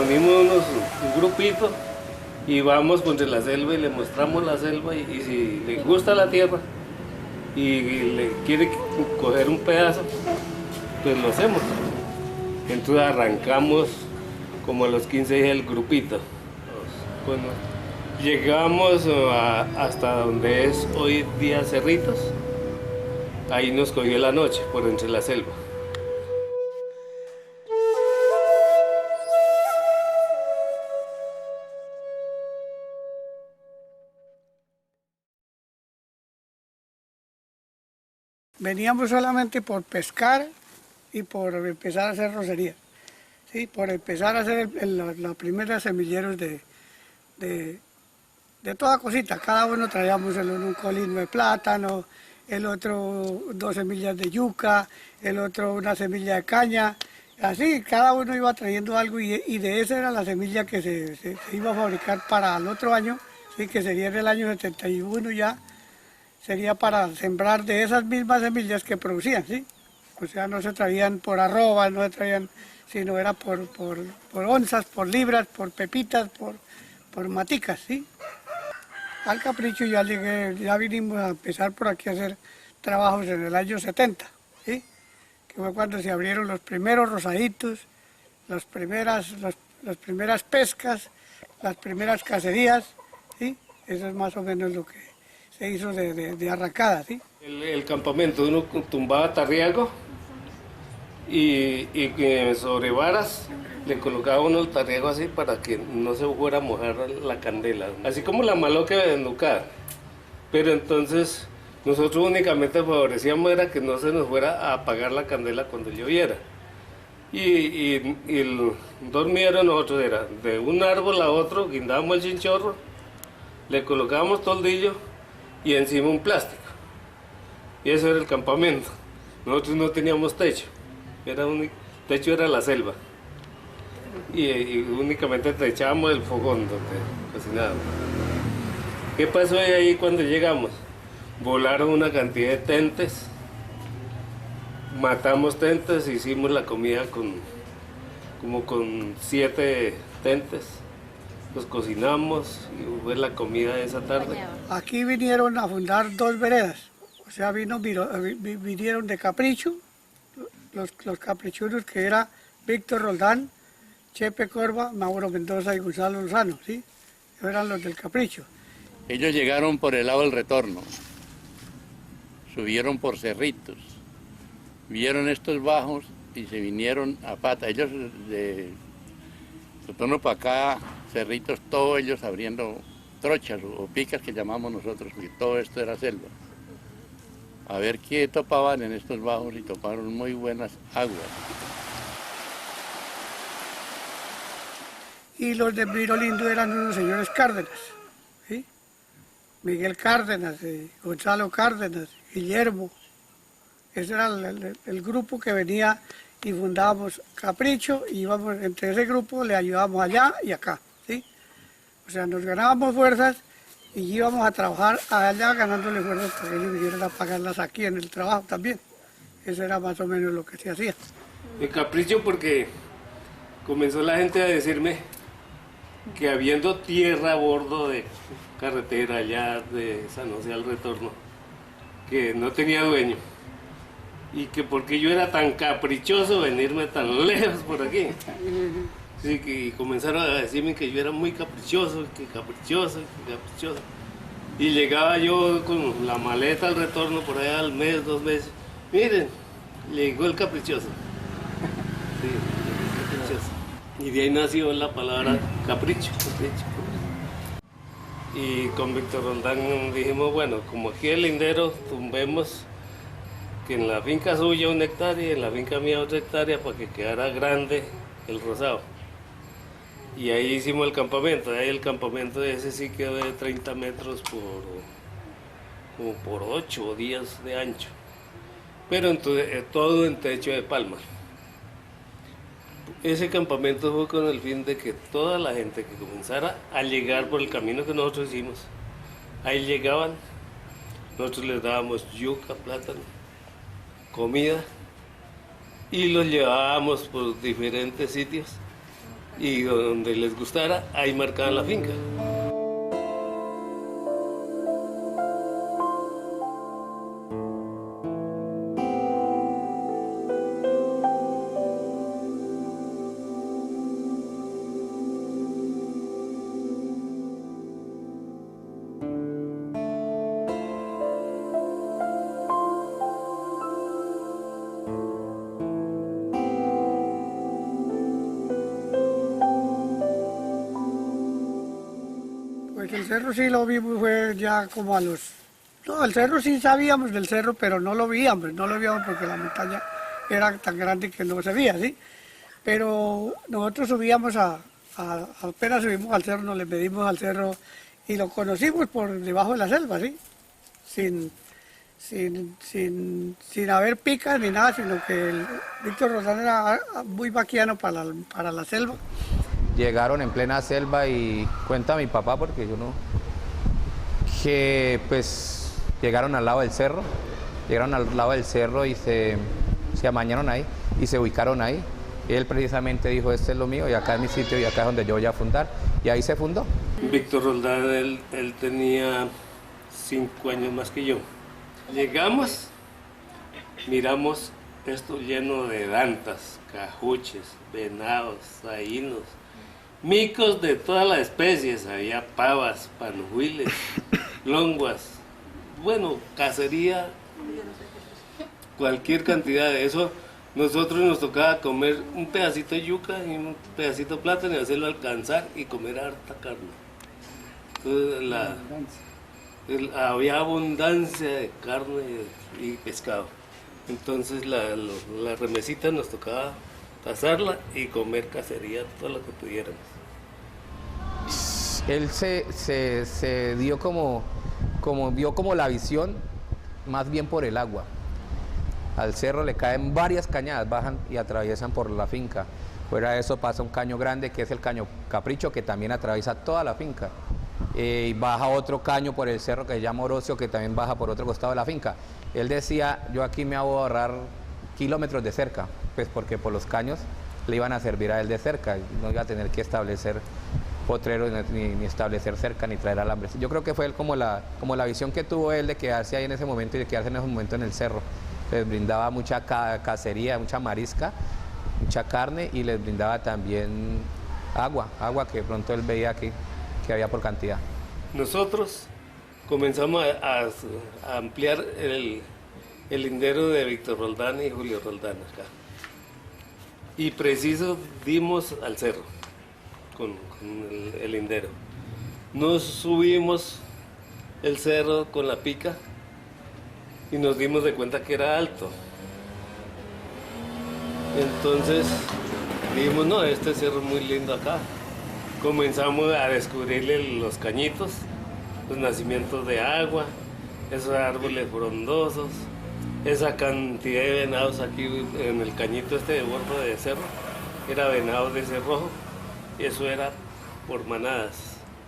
reunimos un grupito y vamos por la selva y le mostramos la selva y si le gusta la tierra y le quiere coger un pedazo, pues lo hacemos. Entonces arrancamos como a los 15 días el grupito. Bueno, llegamos hasta donde es hoy día Cerritos. Ahí nos cogió la noche por entre la selva. Veníamos solamente por pescar y por empezar a hacer rocería, ¿sí? Por empezar a hacer los primeros semilleros de toda cosita. Cada uno traíamos un colino de plátano, el otro 2 semillas de yuca, el otro una semilla de caña. Así, cada uno iba trayendo algo y de esa era la semilla que se iba a fabricar para el otro año, ¿sí? Que sería en el año 71 ya. Sería para sembrar de esas mismas semillas que producían, ¿sí? O sea, no se traían por arroba, no se traían, sino era por onzas, por libras, por pepitas, por maticas, ¿sí? Al Capricho ya vinimos a empezar por aquí a hacer trabajos en el año 70, ¿sí? Que fue cuando se abrieron los primeros rosaditos, las primeras pescas, las primeras cacerías, ¿sí? Eso es más o menos lo que se hizo de arrancada, ¿sí? El campamento, uno tumbaba tarriago y sobre varas le colocaba uno el tarriago así para que no se fuera a mojar la candela, así como la maloca desnucada. Pero entonces nosotros únicamente favorecíamos era que no se nos fuera a apagar la candela cuando lloviera. Y el dormidero nosotros era de un árbol a otro, guindábamos el chinchorro, le colocábamos toldillo y encima un plástico. Y eso era el campamento. Nosotros no teníamos techo. El techo era la selva. Y únicamente echábamos el fogón donde cocinábamos. ¿Qué pasó ahí cuando llegamos? Volaron una cantidad de tentes. Matamos tentes, hicimos la comida como con 7 tentes. Los cocinamos y fue la comida de esa tarde. Aquí vinieron a fundar 2 veredas, o sea, vinieron de Capricho, los caprichudos que era Víctor Roldán, Chepe Corva, Mauro Mendoza y Gonzalo Lozano, ¿sí? Ellos eran los del Capricho. Ellos llegaron por el lado del retorno, subieron por Cerritos, vieron estos bajos y se vinieron a pata. Ellos de retorno para acá, Cerritos, todos ellos abriendo trochas o picas que llamamos nosotros, porque todo esto era selva. A ver qué topaban en estos bajos y toparon muy buenas aguas. Y los de Viro Lindo eran unos señores Cárdenas, ¿sí? Miguel Cárdenas, Gonzalo Cárdenas, Guillermo. Ese era el grupo que venía y fundábamos Capricho y íbamos, entre ese grupo le ayudábamos allá y acá, ¿sí? O sea, nos ganábamos fuerzas y íbamos a trabajar allá ganándole fuerzas para que ellos vinieran a pagarlas aquí en el trabajo también. Eso era más o menos lo que se hacía. El Capricho porque comenzó la gente a decirme que habiendo tierra a bordo de carretera allá de San José al retorno, que no tenía dueño. Y que porque yo era tan caprichoso venirme tan lejos por aquí. Sí, que comenzaron a decirme que yo era muy caprichoso, que caprichoso, que caprichoso. Y llegaba yo con la maleta al retorno por allá al mes, 2 meses. Miren, llegó el caprichoso. Sí, el caprichoso. Y de ahí nació la palabra capricho, capricho. Y con Víctor Roldán dijimos, bueno, como aquí el lindero, tumbemos que en la finca suya 1 hectárea y en la finca mía 2 hectáreas para que quedara grande el rosado. Y ahí hicimos el campamento. Ahí el campamento ese sí quedó de 30 metros como por 8 días de ancho. Pero entonces, todo en techo de palma. Ese campamento fue con el fin de que toda la gente que comenzara a llegar por el camino que nosotros hicimos, ahí llegaban, nosotros les dábamos yuca, plátano, comida y los llevábamos por diferentes sitios y donde les gustara, ahí marcaban la finca. Pues el cerro sí lo vimos, fue ya como a los... No, el cerro sí sabíamos del cerro, pero no lo veíamos porque la montaña era tan grande que no se veía, ¿sí? Pero nosotros subíamos apenas subimos al cerro, nos le medimos al cerro y lo conocimos por debajo de la selva, ¿sí? Sin haber picas ni nada, sino que el Víctor Roldán era muy vaquiano para la selva. Llegaron en plena selva y cuenta mi papá, porque yo no, que pues llegaron al lado del cerro, y se amañaron ahí y se ubicaron ahí. Y él precisamente dijo, este es lo mío y acá es mi sitio y acá es donde yo voy a fundar. Y ahí se fundó. Víctor Roldán, él tenía 5 años más que yo. Llegamos, miramos esto lleno de dantas, cajuches, venados, saínos, micos de todas las especies, había pavas, panjuiles, longuas, bueno, cacería, cualquier cantidad de eso. Nosotros nos tocaba comer un pedacito de yuca y un pedacito de plátano y hacerlo alcanzar y comer harta carne. Entonces había abundancia de carne y pescado. Entonces la remesita nos tocaba tasarla y comer cacería todo lo que pudiéramos. Él se dio vio como la visión más bien por el agua. Al cerro le caen varias cañadas, bajan y atraviesan por la finca. Fuera de eso pasa un caño grande que es el caño Capricho, que también atraviesa toda la finca. Y baja otro caño por el cerro que se llama Orocio, que también baja por otro costado de la finca. Él decía, yo aquí me hago ahorrar kilómetros de cerca, pues porque por los caños le iban a servir a él de cerca, no iba a tener que establecer potreros, ni establecer cerca, ni traer alambres. Yo creo que fue como la visión que tuvo él de quedarse ahí en ese momento y de quedarse en ese momento en el cerro. Les brindaba mucha cacería, mucha marisca, mucha carne y les brindaba también agua que de pronto él veía que había por cantidad. Nosotros comenzamos a ampliar el lindero de Víctor Roldán y Julio Roldán acá. Y preciso dimos al cerro con el lindero. Nos subimos el cerro con la pica y nos dimos de cuenta que era alto. Entonces dijimos, no, este cerro es muy lindo acá. Comenzamos a descubrirle los cañitos, los nacimientos de agua, esos árboles frondosos, esa cantidad de venados aquí en el cañito este de bordo de cerro, era venado de cerrojo, y eso era por manadas,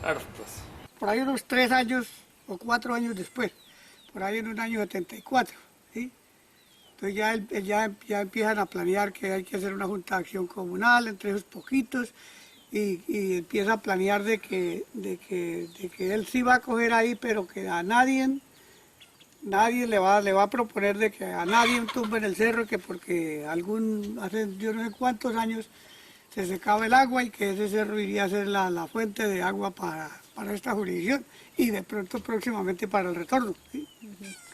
hartas. Por ahí unos 3 años o 4 años después, por ahí en un año 74, ¿sí? Entonces ya empiezan a planear que hay que hacer una junta de acción comunal entre esos poquitos y empieza a planear de que él sí va a coger ahí, pero que a nadie le va a proponer de que a nadie tumbe en el cerro, que porque hace yo no sé cuántos años se secaba el agua y que ese cerro iría a ser la fuente de agua para esta jurisdicción y de pronto próximamente para el retorno, ¿sí?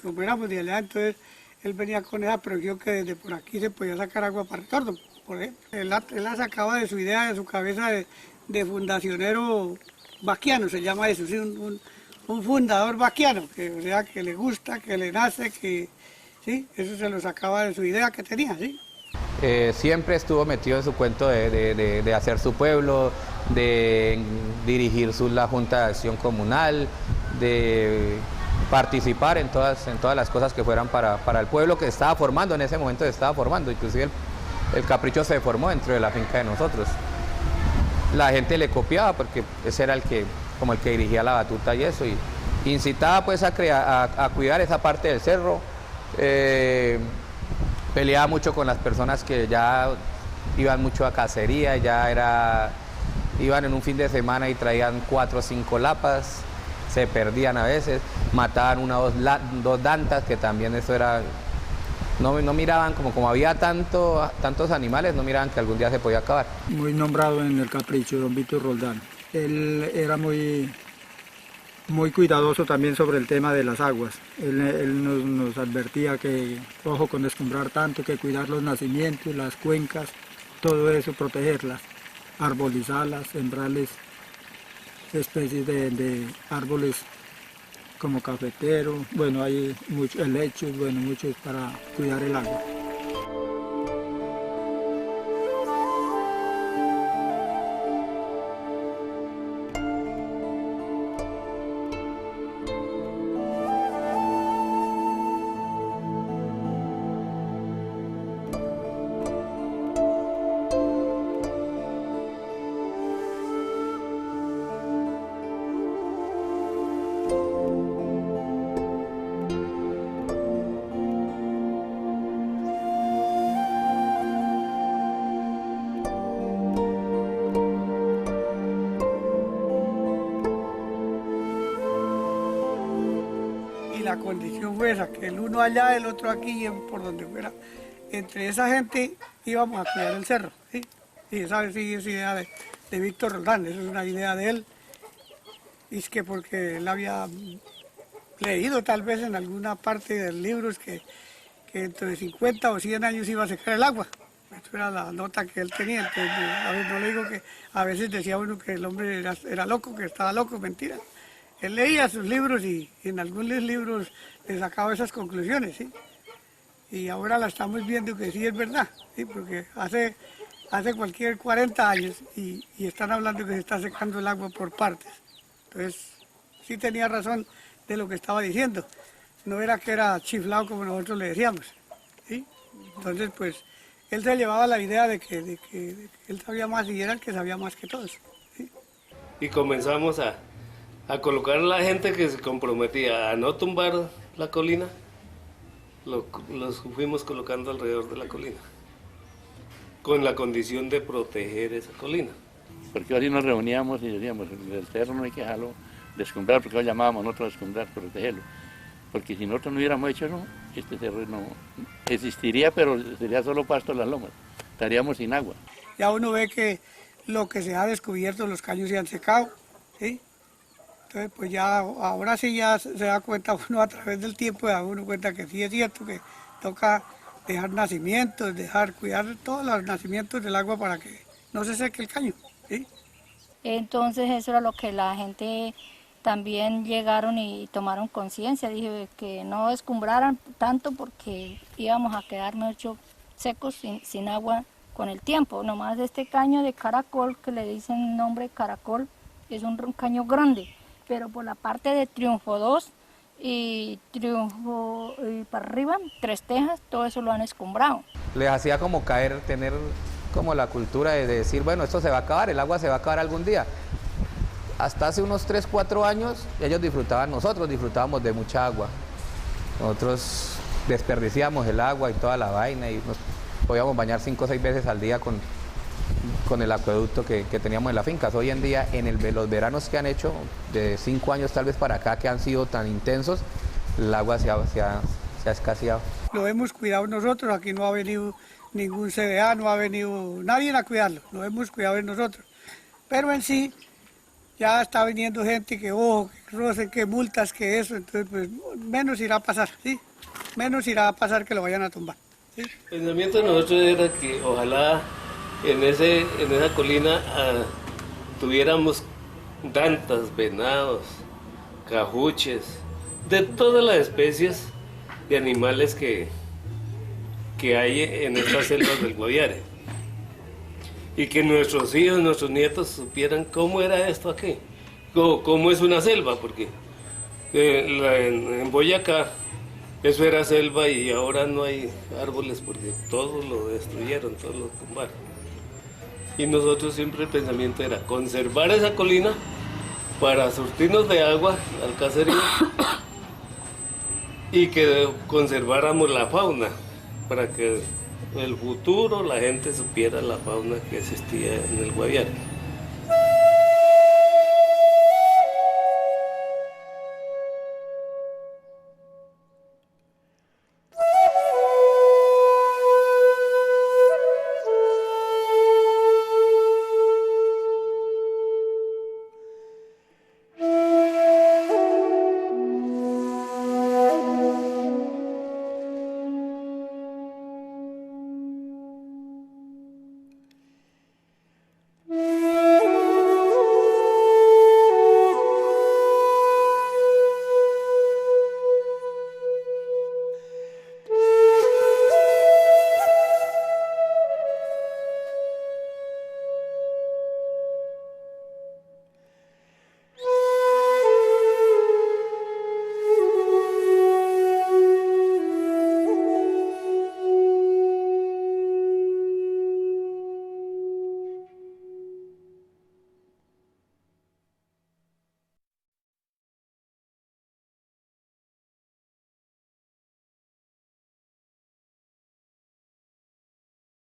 Como éramos de allá, entonces él venía con esa proyección que desde por aquí se podía sacar agua para el retorno. Por ejemplo, él la sacaba de su idea, de su cabeza de fundacionero vaquiano, se llama eso, ¿sí? Un fundador vaquiano, o sea, que le gusta, que le nace, que sí, eso se lo sacaba de su idea que tenía, ¿sí? Siempre estuvo metido en su cuento de hacer su pueblo, de dirigir la Junta de Acción Comunal, de participar en todas las cosas que fueran para el pueblo que estaba formando, en ese momento se estaba formando, inclusive el Capricho se formó dentro de la finca de nosotros. La gente le copiaba porque ese era el que dirigía la batuta y eso, y incitaba pues a cuidar esa parte del cerro. Peleaba mucho con las personas que ya iban mucho a cacería, iban en un fin de semana y traían 4 o 5 lapas, se perdían a veces, mataban una o dos dantas, que también eso era, no miraban, como había tantos animales, no miraban que algún día se podía acabar. Muy nombrado en el Capricho, don Víctor Roldán. Él era muy cuidadoso también sobre el tema de las aguas. Él nos advertía que ojo con descumbrar tanto, que cuidar los nacimientos, las cuencas, todo eso, protegerlas, arbolizarlas, sembrarles especies de árboles como cafetero, bueno, hay muchos helechos, bueno, muchos para cuidar el agua. La condición fue esa, que el uno allá, el otro aquí, por donde fuera. Entre esa gente íbamos a cuidar el cerro, ¿sí? Y esa sí es idea de Víctor Roldán, eso es una idea de él. Y es que porque él había leído tal vez en alguna parte de los libros que entre 50 o 100 años iba a secar el agua. Esa era la nota que él tenía. Entonces, a ver, no le digo que a veces decía uno que el hombre era loco, que estaba loco, mentira. Él leía sus libros y en algunos libros le sacaba esas conclusiones, ¿sí? Y ahora la estamos viendo que sí es verdad, ¿sí? Porque hace cualquier 40 años y están hablando que se está secando el agua por partes. Entonces, sí tenía razón de lo que estaba diciendo. No era que era chiflado como nosotros le decíamos, ¿sí? Entonces, pues, él se llevaba la idea de que él sabía más y era el que sabía más que todos, ¿sí? Y comenzamos a colocar a la gente que se comprometía a no tumbar la colina, los fuimos colocando alrededor de la colina, con la condición de proteger esa colina. Porque así nos reuníamos y decíamos, el cerro no hay que dejarlo descumbrar, porque lo llamábamos nosotros descumbrar, protegerlo. Porque si nosotros no hubiéramos hecho eso, este cerro no existiría, pero sería solo pasto en las lomas, estaríamos sin agua. Ya uno ve que lo que se ha descubierto, los caños se han secado, ¿sí? Entonces, pues ya, ahora sí ya se da cuenta uno a través del tiempo, da uno cuenta que sí es cierto que toca dejar nacimientos, cuidar todos los nacimientos del agua para que no se seque el caño, ¿sí? Entonces eso era lo que la gente también llegaron y tomaron conciencia, dije que no descumbraran tanto porque íbamos a quedar mucho secos sin agua con el tiempo. Nomás este caño de caracol, que le dicen nombre caracol, es un caño grande. Pero por la parte de Triunfo 2 y Triunfo y para arriba, Tres Tejas, todo eso lo han escombrado. Les hacía como tener como la cultura de decir, bueno, esto se va a acabar, el agua se va a acabar algún día. Hasta hace unos 3, 4 años, nosotros disfrutábamos de mucha agua. Nosotros desperdiciamos el agua y toda la vaina y nos podíamos bañar 5 o 6 veces al día con el acueducto que teníamos en las fincas. Hoy en día, los veranos que han hecho, de 5 años tal vez para acá, que han sido tan intensos, el agua se ha escaseado. Lo hemos cuidado nosotros, aquí no ha venido ningún CDA, no ha venido nadie a cuidarlo, lo hemos cuidado nosotros. Pero en sí, ya está viniendo gente que, que roce, que multas, que eso, entonces pues menos irá a pasar, ¿sí? Menos irá a pasar que lo vayan a tumbar, ¿sí? El pensamiento de nosotros era que ojalá en esa colina tuviéramos dantas, venados, cajuches, de todas las especies de animales que hay en estas selvas del Guaviare. Y que nuestros hijos, nuestros nietos supieran cómo era esto aquí, cómo es una selva, porque en Boyacá eso era selva y ahora no hay árboles porque todos lo destruyeron, todos lo tumbaron. Y nosotros siempre el pensamiento era conservar esa colina para surtirnos de agua al caserío y que conserváramos la fauna para que el futuro la gente supiera la fauna que existía en el Guaviare.